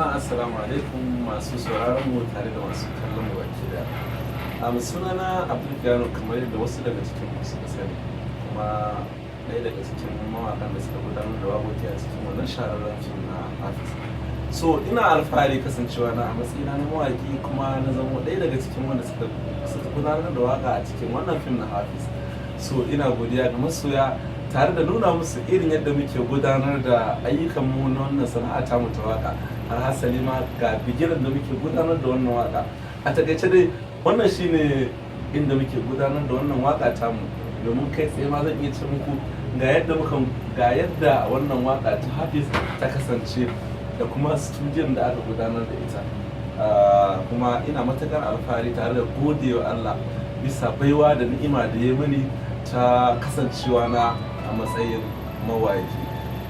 Jama'a assalamu alaikum masu sauraron mu tare da masu kallon mu baki daya. Sunana Abdul Gano kamar yadda wasu daga cikin ku suka sani, kuma ɗaya daga cikin mawaƙan da suka gudanar da waƙoƙi a cikin wannan shahararren fim na Hafiz. So ina alfahari kasancewa na a matsayina na mawaƙi kuma na zama ɗaya daga cikin wanda suka gudanar da waƙa a cikin wannan fim na Hafiz. So ina godiya ga masoya tare da nuna musu irin yadda muke gudanar da ayyukanmu na wannan sana'a ta mu ta waka, har hasali ma ga bigiran da muke gudanar da wannan waka. A takaice dai wannan shine inda muke gudanar da wannan waka ta mu, domin kai tsaye ma zan iya ce muku ga yadda wannan waka ta Hafiz ta kasance da kuma studiyon da aka gudanar da ita. Kuma ina matakar alfahari tare da godewa Allah bisa baiwa da ni'ima da ya mani ta kasancewa na a matsayin mawaki.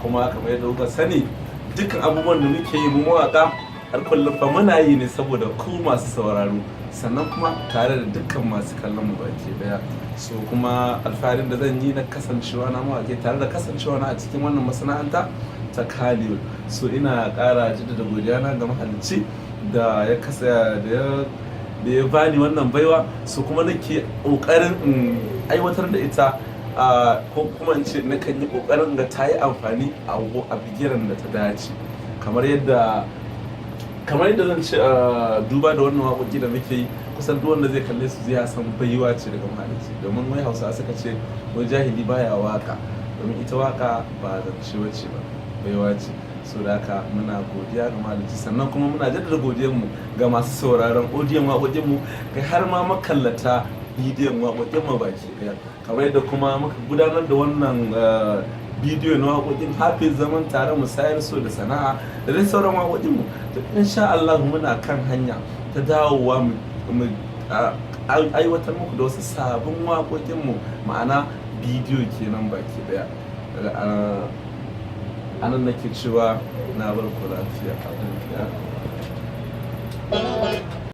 Kuma kamar yadda kuka sani, dukkan abubuwan da muke yi mu mawaka har kullum fa muna yi ne saboda ku masu sauraro, sannan kuma tare da dukkan masu kallon mu baki daya. So kuma alfaharin da zan yi na kasancewa na mawaki tare da kasancewa na a cikin wannan masana'anta ta Kaliyo. So ina ƙara jaddada godiya na ga mahalicci da ya bani wannan baiwa. So kuma nake ƙoƙarin aiwatar da ita, ko kuma in ce nakan yi ƙoƙarin ga ta yi amfani a bigiran da ta dace, kamar yadda zan ce duba da wannan waƙoƙi da muke yi, kusan duk wanda zai kalle su zai san baiwa ce daga mahalicci. Domin wai Hausa suka ce wai jahili baya waka, domin ita waka ba zance wace ba, baiwa ce. So da haka muna godiya ga mahalicci, sannan kuma muna jaddada godiyar mu ga masu sauraron odiyon waƙoƙin mu, kai har ma makallata bidiyon waƙoƙin mu baki ɗaya. Kamar yadda kuma muka gudanar da wannan bidiyo na waƙoƙin Hafiz, zaman tare, musayar so da sana'a da dai sauran waƙoƙin mu. To insha Allah muna kan hanya ta dawowa mu aiwatar muku da wasu sabon waƙoƙin mu, ma'ana bidiyo kenan baki ɗaya. Anan nake cewa na bar ku lafiya.